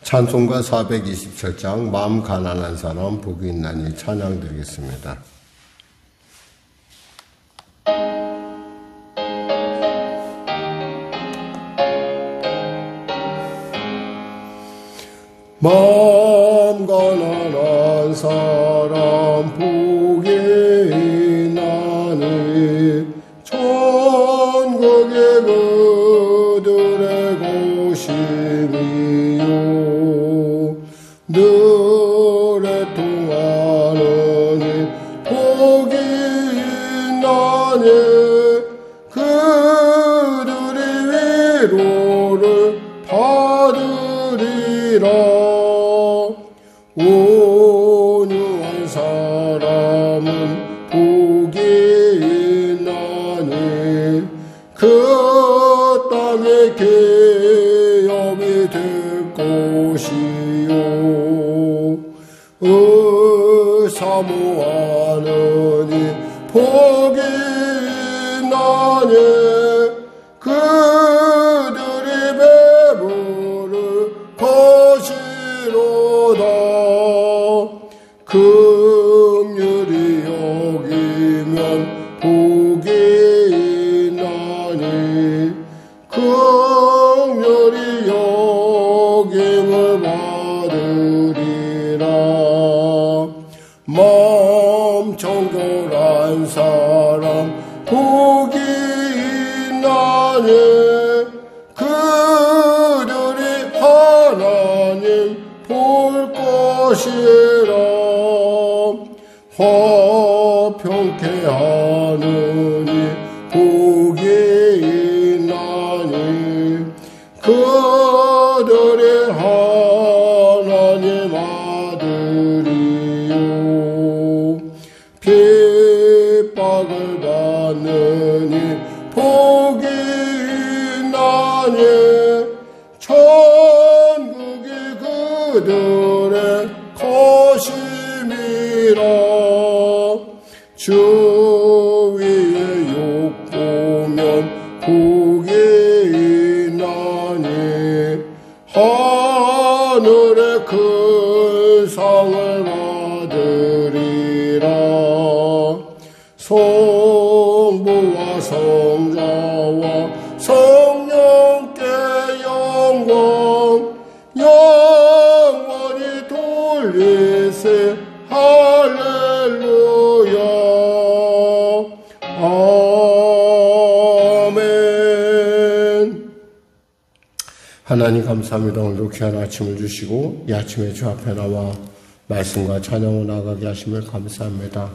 찬송가 427장 마음 가난한 사람 복이 있나니 찬양 드리겠습니다. 마음 가난한 사람 복이 있나니 천국의 그들의 고심이요 늘에 통하느니 복이 있나니 그들이 위로를 받으리라. 온유한 사람은 복이 있나니 그 땅의 기업이 될 것이요 사모하느니 복이 있나니 그들이 배부를 것이로다. 긍휼히 여기면 복이 있나니 긍휼히 여김을 받으리라. 마음 정결한 사람 복이 있나니 그들이 하나님 볼 것이라. 화평케 하느니 복이 있나니 그들이 하나님 아들이요 핍박을 받느니 복이 있나니 천국이 그들의 것임이라. 주 위에 욕 보면 복이 있나니 하늘의 큰 상을 받으리라. 성부와 성자와 성령께 영광 영원히 돌리세. 할렐루야. 아멘. 하나님 감사합니다. 오늘도 귀한 아침을 주시고 이 아침에 주 앞에 나와 말씀과 찬양을 나가게 하심을 감사합니다.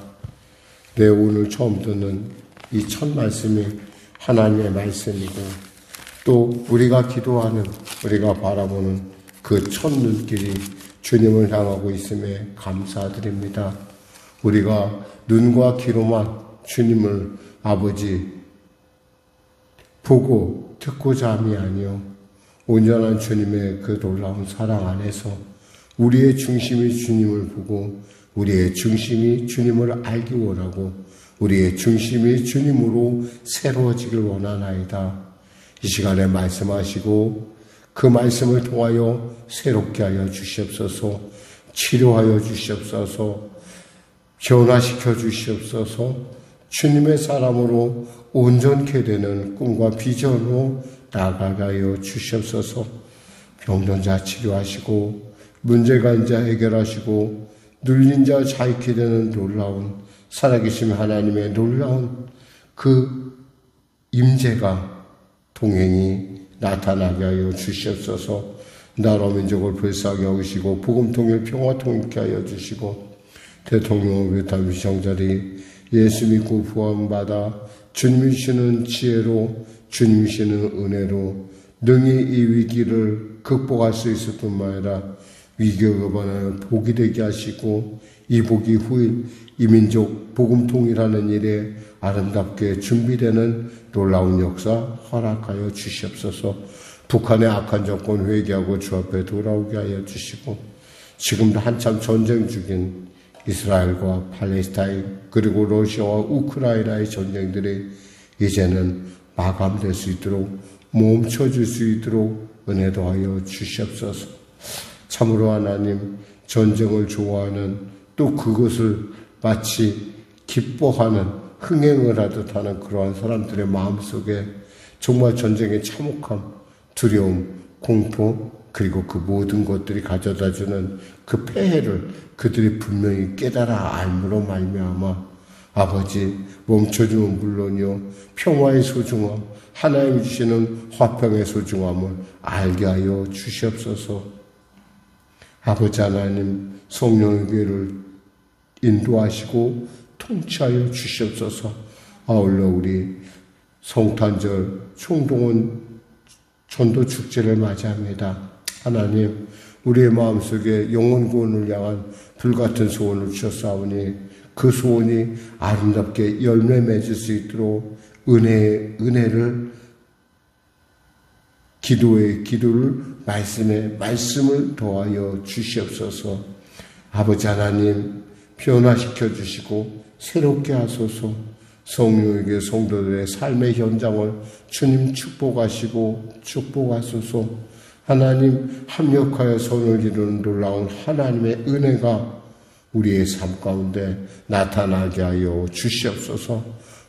내 오늘 처음 듣는 이 첫 말씀이 하나님의 말씀이고 또 우리가 기도하는 우리가 바라보는 그 첫 눈길이 주님을 향하고 있음에 감사드립니다. 우리가 눈과 귀로만 주님을 아버지 보고 듣고자 함이 아니요 온전한 주님의 그 놀라운 사랑 안에서 우리의 중심이 주님을 보고 우리의 중심이 주님을 알기 원하고 우리의 중심이 주님으로 새로워지길 원하나이다. 이 시간에 말씀하시고 그 말씀을 통하여 새롭게 하여 주시옵소서. 치료하여 주시옵소서. 변화시켜 주시옵소서. 주님의 사람으로 온전케 되는 꿈과 비전으로 나아가게 하여 주시옵소서. 병든 자 치료하시고 문제가 있는 자 해결하시고 눌린 자 자유케 되는 놀라운 살아계신 하나님의 놀라운 그 임재가 동행이 나타나게 하여 주시옵소서. 나라 민족을 불쌍히 여기시고 복음 통일 평화 통일케 하여 주시고 대통령을 비롯한 위정자들이 예수 믿고 구원받아 주님이 주시는 지혜로 주님이 주시는 은혜로 능히 이 위기를 극복할 수 있을 뿐만 아니라 위기에 반하여 복이 되게 하시고 이 복이 후일 이 민족 복음 통일하는 일에 아름답게 준비되는 놀라운 역사 허락하여 주시옵소서. 북한의 악한 정권 회개하고 주 앞에 돌아오게 하여 주시고 지금도 한참 전쟁 중인 이스라엘과 팔레스타인 그리고 러시아와 우크라이나의 전쟁들이 이제는 마감될 수 있도록 멈춰줄 수 있도록 은혜 더하여 주시옵소서. 참으로 하나님 전쟁을 좋아하는 또 그것을 마치 기뻐하는 흥행을 하듯 하는 그러한 사람들의 마음속에 정말 전쟁의 참혹함, 두려움, 공포 그리고 그 모든 것들이 가져다주는 그 폐해를 그들이 분명히 깨달아 알므로 말미암아 아버지 멈춰주면 물론이요 평화의 소중함 하나님이 주시는 화평의 소중함을 알게 하여 주시옵소서. 아버지 하나님 성령의 교회를 인도하시고 통치하여 주시옵소서. 아울러 우리 성탄절 총동원 전도 축제를 맞이합니다. 하나님 우리의 마음속에 영혼 구원을 향한 불같은 소원을 주셨사오니 그 소원이 아름답게 열매 맺을 수 있도록 은혜를 기도를 말씀을 더하여 주시옵소서. 아버지 하나님 변화시켜 주시고 새롭게 하소서. 성령에게 성도들의 삶의 현장을 주님 축복하소서. 하나님 합력하여 선을 이루는 놀라운 하나님의 은혜가 우리의 삶 가운데 나타나게 하여 주시옵소서.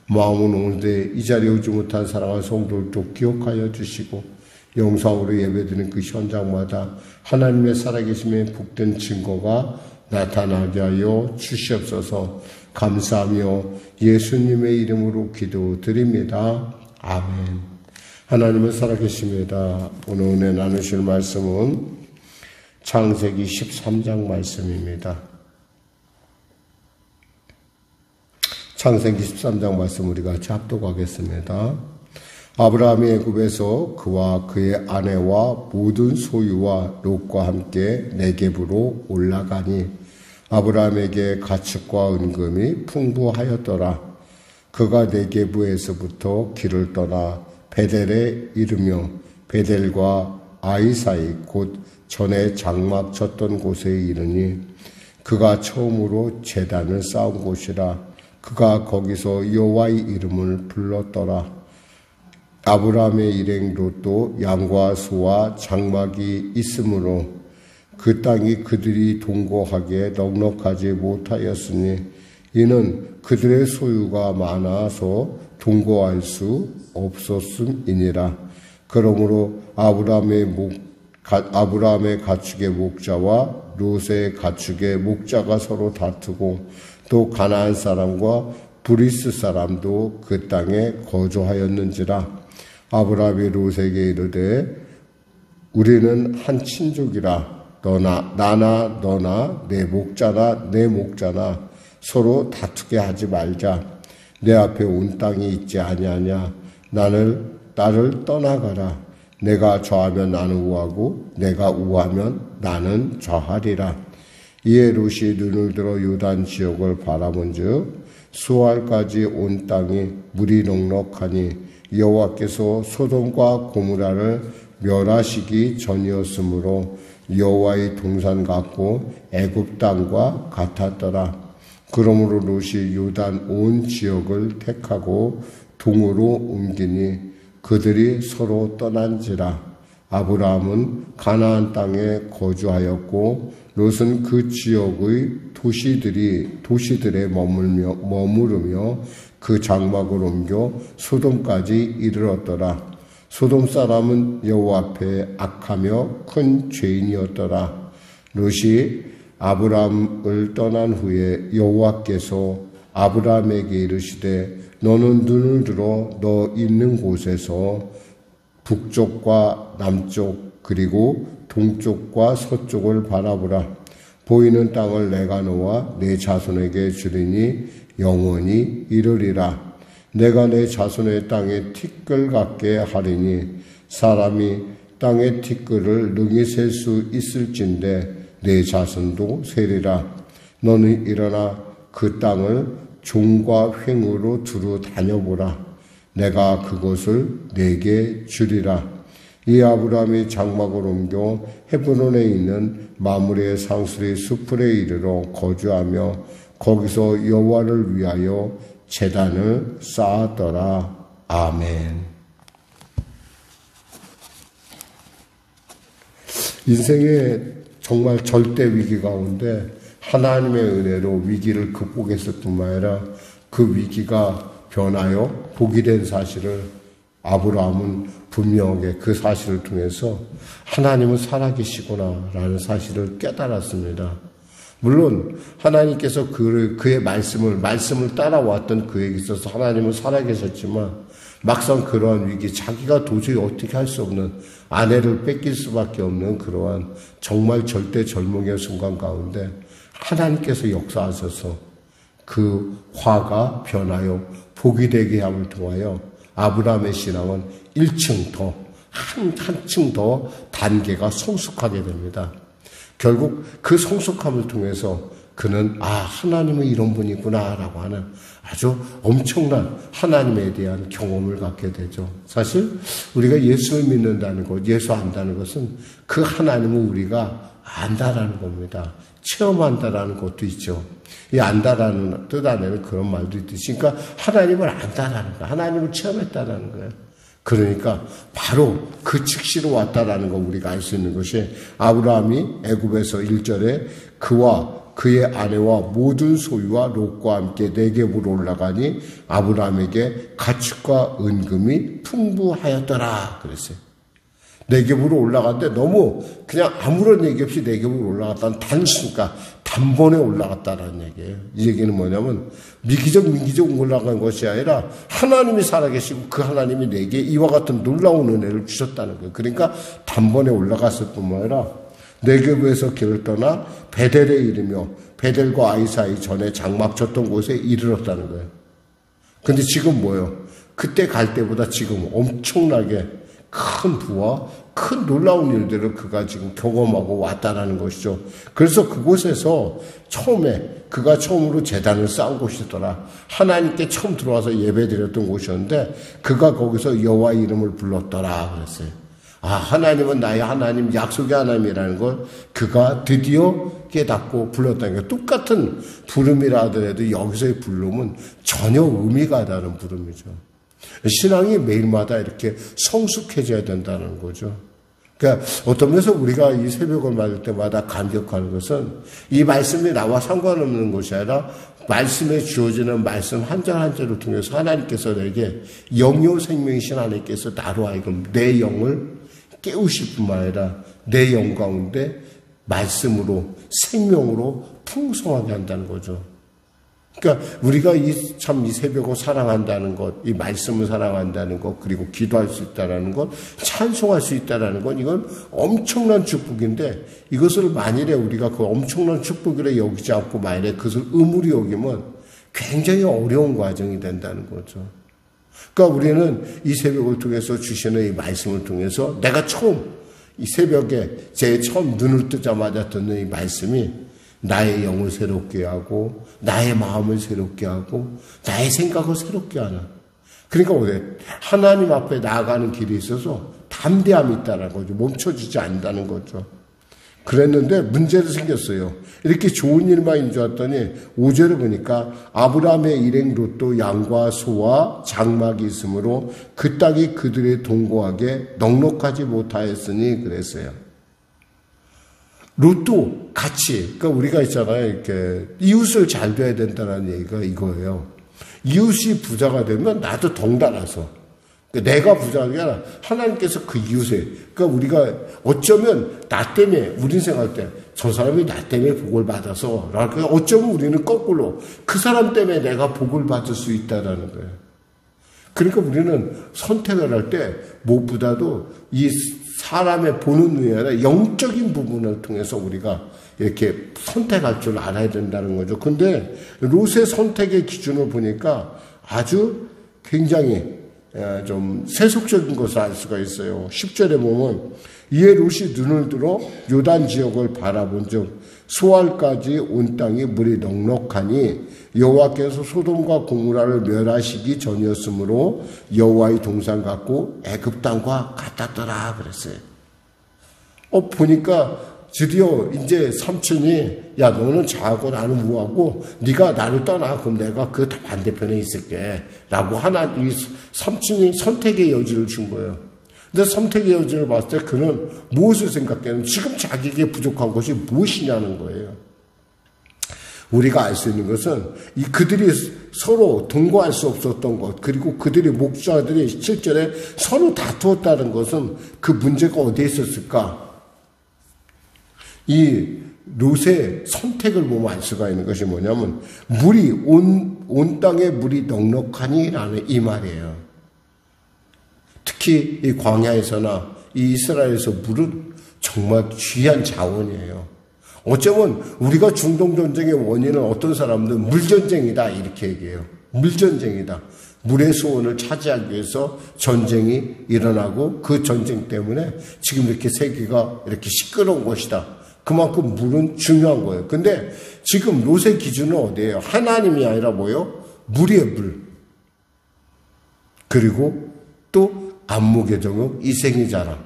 마음은 오는데 이 자리에 오지 못한 사랑하는 성도들도 기억하여 주시고 영상으로 예배드리는 그 현장마다 하나님의 살아계심의 복된 증거가 나타나게 하여 주시옵소서. 감사하며 예수님의 이름으로 기도드립니다. 아멘. 하나님은 살아계십니다. 오늘 은혜 나누실 말씀은 창세기 13장 말씀입니다. 창세기 13장 말씀 우리 같이 합독하겠습니다. 아브라함이 애굽에서 그와 그의 아내와 모든 소유와 롯과 함께 네겝으로 올라가니 아브라함에게 가축과 은금이 풍부하였더라. 그가 네겝에서부터 길을 떠나 베델에 이르며 베델과 아이 사이 곧 전에 장막 쳤던 곳에 이르니 그가 처음으로 제단을 쌓은 곳이라. 그가 거기서 여호와의 이름을 불렀더라. 아브라함의 일행 롯도 양과 소와 장막이 있으므로 그 땅이 그들이 동거하기에 넉넉하지 못하였으니 이는 그들의 소유가 많아서 동거할 수 없었음이니라. 그러므로 아브라함의 가축의 목자와 롯의 가축의 목자가 서로 다투고 또 가나안 사람과 브리스 사람도 그 땅에 거주하였는지라. 아브라함이 롯에게 이르되 우리는 한 친족이라. 나나 너나 내 목자나 내 목자나 서로 다투게 하지 말자. 내 앞에 온 땅이 있지 아니하냐. 나를 떠나가라. 내가 좌하면 나는 우하고 내가 우하면 나는 좌하리라. 이에 롯이 눈을 들어 요단 지역을 바라본즉 수알까지 온 땅이 물이 넉넉하니 여호와께서 소돔과 고모라를 멸하시기 전이었으므로 여호와의 동산 같고 애굽 땅과 같았더라. 그러므로 롯이 요단 온 지역을 택하고 동으로 옮기니 그들이 서로 떠난지라. 아브라함은 가나안 땅에 거주하였고 롯은 그 지역의 도시들에 머무르며 그 장막을 옮겨 소돔까지 이르렀더라. 소돔 사람은 여호와 앞에 악하며 큰 죄인이었더라. 롯이 아브라함을 떠난 후에 여호와께서 아브라함에게 이르시되 너는 눈을 들어 너 있는 곳에서 북쪽과 남쪽 그리고 동쪽과 서쪽을 바라보라. 보이는 땅을 내가 너와 내 자손에게 주리니 영원히 이르리라. 내가 내 자손의 땅에 티끌 같게 하리니 사람이 땅의 티끌을 능히 셀 수 있을진데 내 자손도 세리라. 너는 일어나 그 땅을 종과 횡으로 두루 다녀보라. 내가 그것을 내게 주리라. 이 아브라함이 장막을 옮겨 헤브론에 있는 마므레 상수리 수풀에 이르러 거주하며 거기서 여호와를 위하여 제단을 쌓았더라. 아멘. 인생의 정말 절대 위기 가운데 하나님의 은혜로 위기를 극복했을 뿐만 아니라 그 위기가 변하여 복이 된 사실을 아브라함은 분명하게 그 사실을 통해서 하나님은 살아계시구나라는 사실을 깨달았습니다. 물론 하나님께서 그의 말씀을 따라왔던 그에게 있어서 하나님은 살아계셨지만 막상 그러한 위기, 자기가 도저히 어떻게 할 수 없는 아내를 뺏길 수밖에 없는 그러한 정말 절대 절망의 순간 가운데 하나님께서 역사하셔서 그 화가 변하여 복이 되게 함을 통하여 아브라함의 신앙은 1층 더, 한층 더 단계가 성숙하게 됩니다. 결국 그 성숙함을 통해서 그는 하나님은 이런 분이구나 라고 하는 아주 엄청난 하나님에 대한 경험을 갖게 되죠. 사실 우리가 예수를 믿는다는 것, 예수 안다는 것은 그 하나님을 우리가 안다라는 겁니다. 체험한다라는 것도 있죠. 이 안다라는 뜻 안에는 그런 말도 있듯이, 그러니까 하나님을 안다라는 거예요. 하나님을 체험했다라는 거예요. 그러니까 바로 그 즉시로 왔다라는 거 우리가 알 수 있는 것이 아브라함이 애굽에서 1절에 그와 그의 아내와 모든 소유와 롯과 함께 네겝으로 올라가니 아브라함에게 가축과 은금이 풍부하였더라 그랬어요. 네겝으로 올라갔는데 너무 그냥 아무런 얘기 없이 네겝으로 올라갔다는 단순가 단번에 올라갔다는 얘기예요. 이 얘기는 뭐냐면 미기적 올라간 것이 아니라 하나님이 살아계시고 그 하나님이 내게 이와 같은 놀라운 은혜를 주셨다는 거예요. 그러니까 단번에 올라갔을 뿐만 아니라 네겝에서 길을 떠나 베델에 이르며 베델과 아이 사이 전에 장막 쳤던 곳에 이르렀다는 거예요. 근데 지금 뭐예요? 그때 갈 때보다 지금 엄청나게 큰 부와 큰 놀라운 일들을 그가 지금 경험하고 왔다라는 것이죠. 그래서 그곳에서 그가 처음으로 제단을 쌓은 곳이더라. 하나님께 처음 들어와서 예배드렸던 곳이었는데 그가 거기서 여호와의 이름을 불렀더라 그랬어요. 하나님은 나의 하나님, 약속의 하나님이라는 걸 그가 드디어 깨닫고 불렀다는 거예요. 똑같은 부름이라 하더라도 여기서의 부름은 전혀 의미가 다른 부름이죠. 신앙이 매일마다 이렇게 성숙해져야 된다는 거죠. 그러니까 어떤 면에서 우리가 이 새벽을 맞을 때마다 감격하는 것은 이 말씀이 나와 상관없는 것이 아니라 말씀에 주어지는 말씀 한 절 한 절을 통해서 하나님께서 내게 영요 생명이신 하나님께서 나로 하여금 내 영을 깨우실 뿐만 아니라 내 영 가운데 말씀으로 생명으로 풍성하게 한다는 거죠. 그러니까 우리가 이 새벽을 사랑한다는 것, 이 말씀을 사랑한다는 것, 그리고 기도할 수 있다는 것, 찬송할 수 있다는 것, 이건 엄청난 축복인데 이것을 만일에 우리가 그 엄청난 축복이라 여기지 않고 만일에 그것을 의무로 여기면 굉장히 어려운 과정이 된다는 거죠. 그러니까 우리는 이 새벽을 통해서 주시는 이 말씀을 통해서 내가 이 새벽에 처음 눈을 뜨자마자 듣는 이 말씀이 나의 영을 새롭게 하고 나의 마음을 새롭게 하고 나의 생각을 새롭게 하는, 그러니까 하나님 앞에 나아가는 길에 있어서 담대함이 있다는 거죠. 멈춰지지 않는다는 거죠. 그랬는데 문제도 생겼어요. 이렇게 좋은 일만 인주했더니 5절을 보니까 아브라함의 일행 롯도 양과 소와 장막이 있으므로 그 땅이 그들의 동거하게 넉넉하지 못하였으니 그랬어요. 롯도 같이, 그러니까 우리가 있잖아요. 이렇게 이웃을 잘 돼야 된다는 얘기가 이거예요. 이웃이 부자가 되면 나도 덩달아서, 그러니까 내가 부자가 아니라 하나님께서 그 이웃에, 그러니까 우리가 어쩌면 나 때문에, 우린 생각할 때 저 사람이 나 때문에 복을 받아서, 어쩌면 우리는 거꾸로 그 사람 때문에 내가 복을 받을 수 있다라는 거예요. 그러니까 우리는 선택을 할 때 무엇보다도 이 사람의 보는 눈이 아니라 영적인 부분을 통해서 우리가 이렇게 선택할 줄 알아야 된다는 거죠. 근데 롯의 선택의 기준을 보니까 아주 굉장히 좀 세속적인 것을 알 수가 있어요. 10절에 보면 이에 롯이 눈을 들어 요단 지역을 바라본 즉 소알까지 온 땅이 물이 넉넉하니 여호와께서 소돔과 고모라를 멸하시기 전이었으므로 여호와의 동산 같고 애굽 땅과 같았더라 그랬어요. 보니까 드디어 이제 삼촌이 야 너는 자하고 나는 무하고 네가 나를 떠나 그럼 내가 그 반대편에 있을게 라고 이 삼촌이 선택의 여지를 준 거예요. 근데 선택의 여지를 봤을 때 그는 무엇을 생각하냐면 지금 자기에게 부족한 것이 무엇이냐는 거예요. 우리가 알 수 있는 것은 그들이 서로 동거할 수 없었던 것, 그리고 그들의 목자들이 실제로 서로 다투었다는 것은 그 문제가 어디에 있었을까? 이 롯의 선택을 보면 알 수가 있는 것이 뭐냐면 물이 온 땅에 물이 넉넉하니라는 이 말이에요. 특히 이 광야에서나 이 이스라엘에서 물은 정말 귀한 자원이에요. 어쩌면 우리가 중동전쟁의 원인은 어떤 사람들은 물전쟁이다 이렇게 얘기해요. 물전쟁이다. 물의 수원을 차지하기 위해서 전쟁이 일어나고 그 전쟁 때문에 지금 이렇게 세계가 이렇게 시끄러운 것이다. 그만큼 물은 중요한 거예요. 근데 지금 롯의 기준은 어디예요? 하나님이 아니라 뭐예요? 물이에요, 물. 그리고 또 안목의 정욕, 이생의 자랑.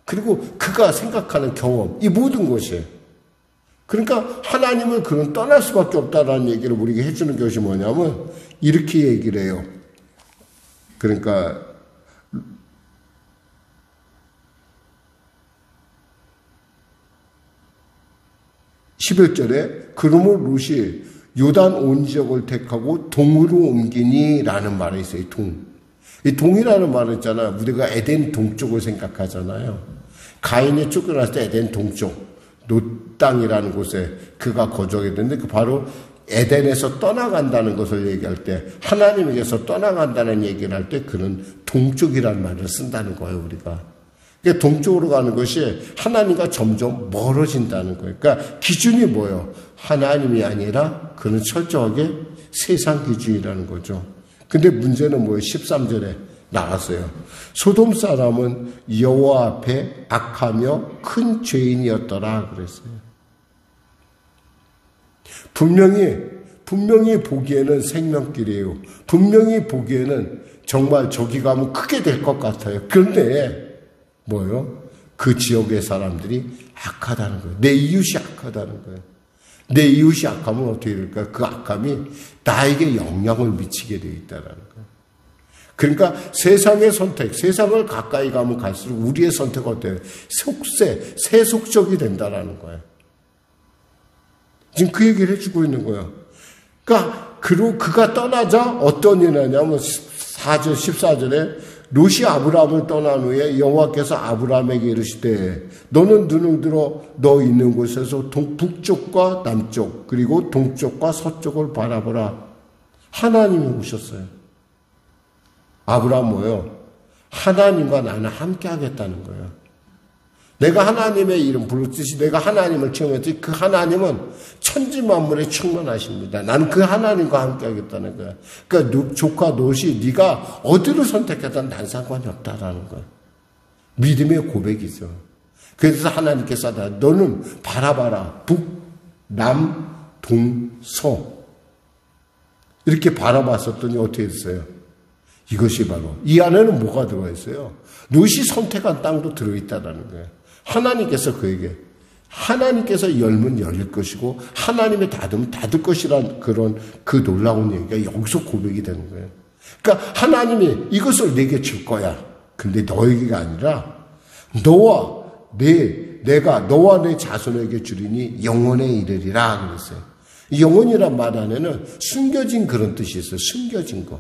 그리고 그가 생각하는 경험, 이 모든 것이에요. 그러니까 하나님을 그는 떠날 수밖에 없다라는 얘기를 우리에게 해주는 것이 뭐냐면 이렇게 얘기를 해요. 그러니까 11절에 그러므로 롯이 요단 온 지역을 택하고 동으로 옮기니라는 말이 있어요. 이 동이라는 말은 있잖아요. 우리가 에덴 동쪽을 생각하잖아요. 가인이 쫓겨났을 때 에덴 동쪽 롯 땅이라는 곳에 그가 거주하게 됐는데 그 바로 에덴에서 떠나간다는 것을 얘기할 때 하나님에게서 떠나간다는 얘기를 할 때 그는 동쪽이라는 말을 쓴다는 거예요. 우리가. 그러니까 동쪽으로 가는 것이 하나님과 점점 멀어진다는 거예요. 그러니까 기준이 뭐예요? 하나님이 아니라 그는 철저하게 세상 기준이라는 거죠. 근데 문제는 뭐예요? 13절에 나왔어요. 소돔 사람은 여호와 앞에 악하며 큰 죄인이었더라 그랬어요. 분명히 보기에는 생명길이에요. 분명히 보기에는 정말 저기 가면 크게 될 것 같아요. 그런데 뭐예요? 그 지역의 사람들이 악하다는 거예요. 내 이웃이 악하다는 거예요. 내 이웃이 악하면 어떻게 될까? 그 악함이 나에게 영향을 미치게 되어 있다는 거예요. 그러니까 세상의 선택, 세상을 가까이 가면 갈수록 우리의 선택은 어때요? 세속적이 된다는 거예요. 지금 그 얘기를 해주고 있는 거예요. 그러니까 그가 떠나자 어떤 일이 나냐면 14절에 롯이 아브라함을 떠난 후에 여호와께서 아브라함에게 이르시되 너는 눈을 들어 너 있는 곳에서 북쪽과 남쪽 그리고 동쪽과 서쪽을 바라보라. 하나님이 오셨어요. 아브라함 뭐예요? 하나님과 나는 함께 하겠다는 거예요. 내가 하나님의 이름 부르듯이 내가 하나님을 체험했듯이 그 하나님은 천지만물에 충만하십니다. 나는 그 하나님과 함께 하겠다는 거야. 그러니까 조카 롯이 네가 어디를 선택했든 난 상관이 없다라는 거야. 믿음의 고백이죠. 그래서 하나님께서 너는 바라봐라. 북, 남, 동, 서 이렇게 바라봤었더니 어떻게 됐어요? 이것이 바로 이 안에는 뭐가 들어가 있어요? 롯이 선택한 땅도 들어있다라는 거예요. 하나님께서 그에게 하나님께서 열면 열릴 것이고 하나님의 닫으면 닫을 것이란 그런 그 놀라운 얘기가 여기서 고백이 되는 거예요. 그러니까 하나님이 이것을 내게 줄 거야. 근데 너에게가 아니라 내가 너와 내 자손에게 주리니 영원에 이르리라 그랬어요. 영원이란 말 안에는 숨겨진 그런 뜻이 있어요. 숨겨진 거.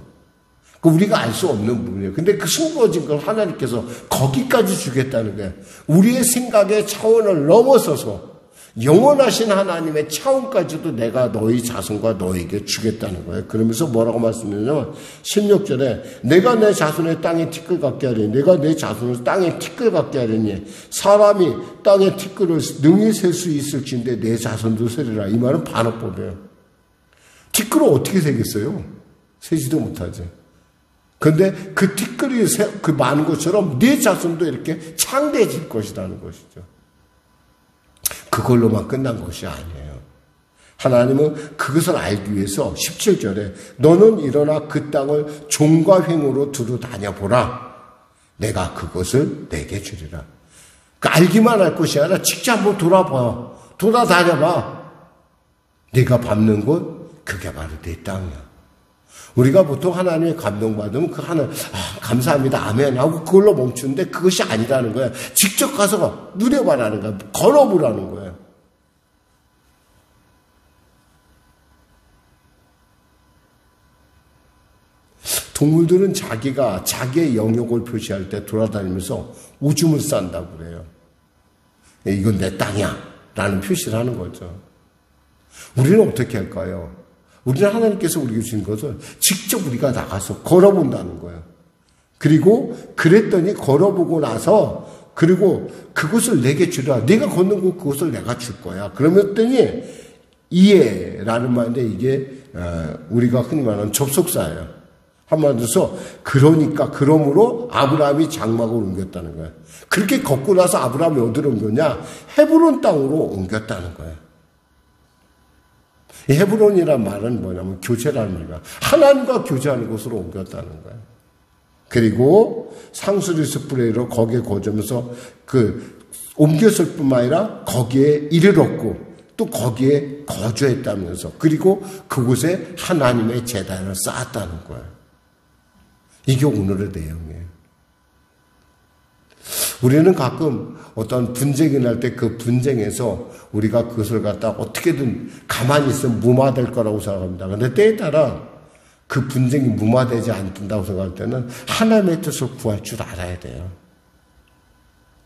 우리가 알 수 없는 부분이에요. 근데 그 숨겨진 걸 하나님께서 거기까지 주겠다는 거예요. 우리의 생각의 차원을 넘어서서 영원하신 하나님의 차원까지도 내가 너희 자손과 너에게 주겠다는 거예요. 그러면서 뭐라고 말씀드리냐면 16절에 내가 내 자손의 땅에 티끌 같게 하리니 내가 내 자손을 땅에 티끌 같게 하리니 사람이 땅에 티끌을 능히 셀 수 있을진데 내 자손도 세리라. 이 말은 반어법이에요. 티끌을 어떻게 세겠어요? 세지도 못하지. 그런데 그 티끌이 그 많은 것처럼 네 자손도 이렇게 창대해질 것이라는 것이죠. 그걸로만 끝난 것이 아니에요. 하나님은 그것을 알기 위해서 17절에 너는 일어나 그 땅을 종과 횡으로 두루 다녀보라. 내가 그것을 내게 주리라. 그러니까 알기만 할 것이 아니라 직접 한번 돌아봐. 돌아다녀봐. 네가 밟는 곳 그게 바로 내 땅이야. 우리가 보통 하나님의 감동받으면 그 하나, 감사합니다, 아멘 하고 그걸로 멈추는데 그것이 아니라는 거야. 직접 가서 누려봐라는 거야. 걸어보라는 거야. 동물들은 자기의 영역을 표시할 때 돌아다니면서 오줌을 싼다고 그래요. 이건 내 땅이야 라는 표시를 하는 거죠. 우리는 어떻게 할까요? 우리는 하나님께서 우리에게 주신 것을 직접 우리가 나가서 걸어본다는 거예요. 그리고 그랬더니 걸어보고 나서 그리고 그것을 내게 주라. 내가 걷는 그것을 내가 줄 거야. 그러면더니 이해라는 말인데 이게 우리가 흔히 말하는 접속사예요. 한마디로 해서 그러므로 아브라함이 장막을 옮겼다는 거예요. 그렇게 걷고 나서 아브라함이 어디로 옮겼냐? 헤브론 땅으로 옮겼다는 거예요. 이 헤브론이라는 말은 뭐냐면 교제라는 말이야. 하나님과 교제하는 곳으로 옮겼다는 거예요. 그리고 상수리스프레이로 거기에 거주면서 옮겼을 뿐만 아니라 거기에 이르렀고 또 거기에 거주했다면서 그리고 그곳에 하나님의 제단을 쌓았다는 거예요. 이게 오늘의 내용이에요. 우리는 가끔 어떤 분쟁이 날 때 그 분쟁에서 우리가 그것을 갖다 어떻게든 가만히 있으면 무마될 거라고 생각합니다. 그런데 때에 따라 그 분쟁이 무마되지 않는다고 생각할 때는 하나님의 뜻을 구할 줄 알아야 돼요.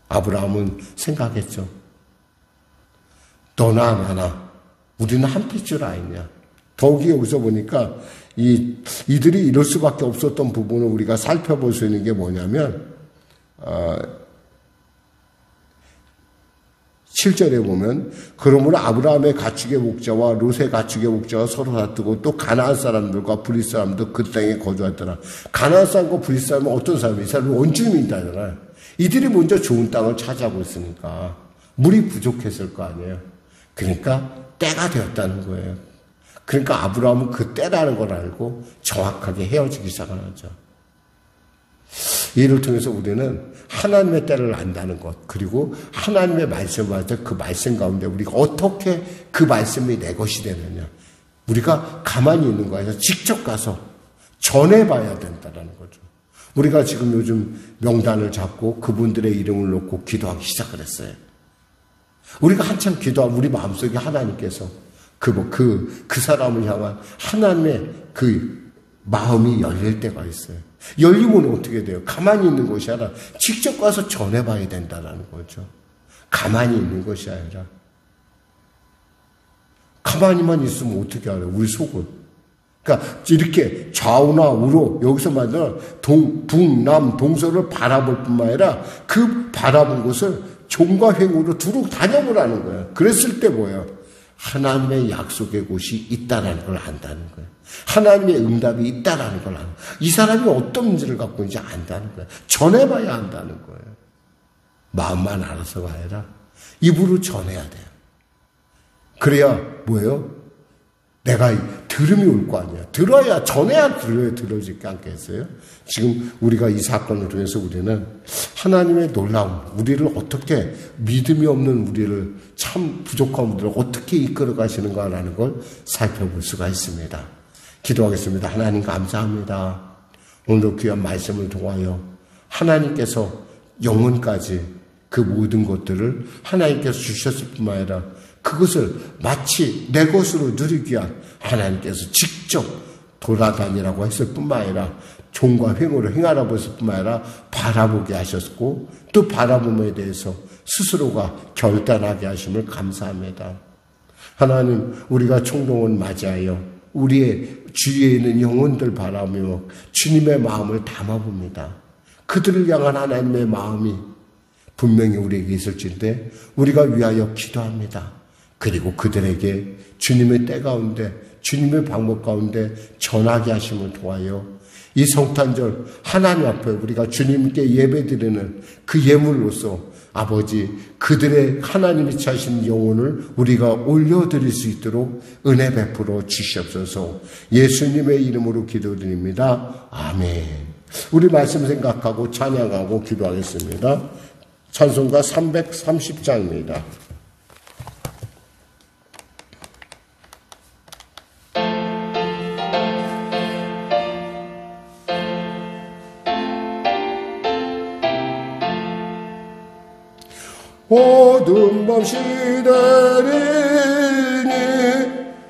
아브라함은 생각했죠. 너나 나나 우리는 한필 줄 아느냐. 더욱이 여기서 보니까 이들이 이럴 수밖에 없었던 부분을 우리가 살펴볼 수 있는 게 뭐냐면 7절에 보면 그러므로 아브라함의 가축의 목자와 롯의 가축의 목자가 서로 다투고 또 가나안 사람들과 브릿 사람도 그 땅에 거주하더라. 가나안 사람과 브릿 사람은 어떤 사람이? 이 사람은 원주민이잖아요. 이들이 먼저 좋은 땅을 차지하고 있으니까 물이 부족했을 거 아니에요. 그러니까 때가 되었다는 거예요. 그러니까 아브라함은 그 때라는 걸 알고 정확하게 헤어지기 시작하죠. 이를 통해서 우리는 하나님의 때를 안다는 것, 그리고 하나님의 말씀을 할 때 그 말씀 가운데 우리가 어떻게 그 말씀이 내 것이 되느냐. 우리가 가만히 있는 거야. 직접 가서 전해봐야 된다는 거죠. 우리가 지금 요즘 명단을 잡고 그분들의 이름을 놓고 기도하기 시작을 했어요. 우리가 한참 기도하면 우리 마음속에 하나님께서 그 사람을 향한 하나님의 그 마음이 열릴 때가 있어요. 열리면 어떻게 돼요? 가만히 있는 것이 아니라 직접 가서 전해봐야 된다는 거죠. 가만히 있는 것이 아니라. 가만히만 있으면 어떻게 알아요? 우리 속은. 그러니까 이렇게 좌우나 우로 여기서 말하는 북남 동서를 바라볼 뿐만 아니라 그 바라본 곳을 종과 횡으로 두루 다녀보라는 거예요. 그랬을 때 뭐예요? 하나님의 약속의 곳이 있다는 걸 안다는 거예요. 하나님의 응답이 있다는 걸 안다는 거예요. 이 사람이 어떤 문제를 갖고 있는지 안다는 거예요. 전해봐야 한다는 거예요. 마음만 알아서가 아니라 입으로 전해야 돼요. 그래야 뭐예요? 내가 들음이 올 거 아니야. 들어야 전해야 들어지지 않겠어요? 지금 우리가 이 사건을 통해서 우리는 하나님의 놀라움, 우리를 어떻게 믿음이 없는 우리를 참 부족한 우리를 어떻게 이끌어 가시는가라는 걸 살펴볼 수가 있습니다. 기도하겠습니다. 하나님 감사합니다. 오늘도 귀한 말씀을 통하여 하나님께서 영혼까지 그 모든 것들을 하나님께서 주셨을 뿐만 아니라 그것을 마치 내 것으로 누리기 위한 하나님께서 직접 돌아다니라고 했을 뿐만 아니라 종과 횡으로 행하라고 했을 뿐만 아니라 바라보게 하셨고 또 바라봄에 대해서 스스로가 결단하게 하심을 감사합니다. 하나님, 우리가 총동원 맞이하여 우리의 주위에 있는 영혼들 바라며 주님의 마음을 담아봅니다. 그들을 향한 하나님의 마음이 분명히 우리에게 있을진데 우리가 위하여 기도합니다. 그리고 그들에게 주님의 때 가운데 주님의 방법 가운데 전하게 하심을 통하여 이 성탄절 하나님 앞에 우리가 주님께 예배드리는 그 예물로서 아버지 그들의 하나님이 차신 영혼을 우리가 올려드릴 수 있도록 은혜 베풀어 주시옵소서. 예수님의 이름으로 기도드립니다. 아멘. 우리 말씀 생각하고 찬양하고 기도하겠습니다. 찬송가 330장입니다. 어두운 밤 시대리니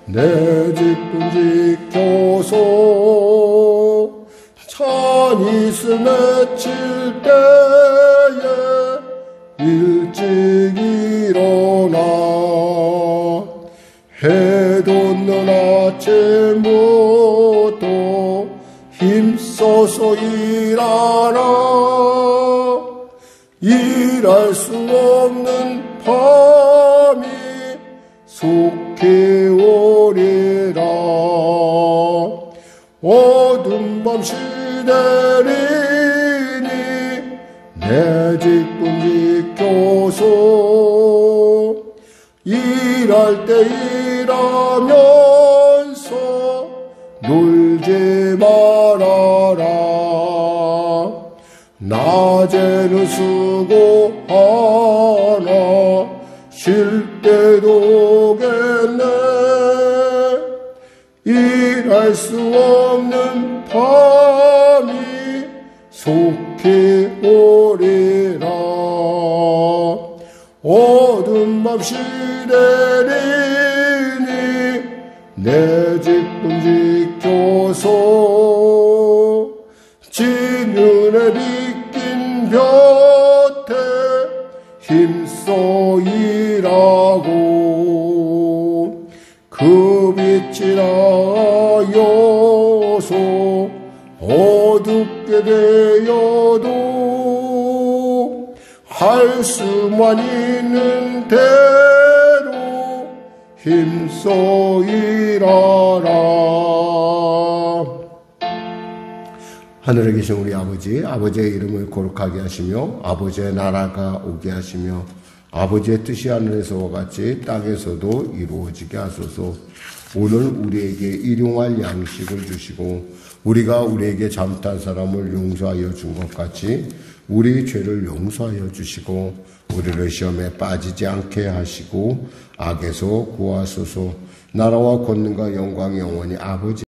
내 집은 지켜서 찬 이슬 맺힐 때에 일찍 일어나 해 돋는 아침부터 힘써서 일하라. 일할 수 없는 밤이 속히 오리라. 어두운 밤 시대리니 내 직분 지켜서 일할 때 일하면서 놀지 말아라. 낮에는 수고하나 쉴 때도 오겠네. 일할 수 없는 밤이 속히 오리라. 어두운 밤 시대리니 내 직분 지켜서 진윤에 빗긴 볕에 힘써 일하고 그 빛이 나여서 어둡게 되어도 할 수만 있는 대로 힘써 일하라. 하늘에 계신 우리 아버지, 아버지의 이름을 거룩하게 하시며 아버지의 나라가 오게 하시며 아버지의 뜻이 하늘에서와 같이 땅에서도 이루어지게 하소서. 오늘 우리에게 일용할 양식을 주시고 우리가 우리에게 잘못한 사람을 용서하여 준 것 같이 우리 죄를 용서하여 주시고 우리를 시험에 빠지지 않게 하시고 악에서 구하소서. 나라와 권능과 영광이 영원히 아버지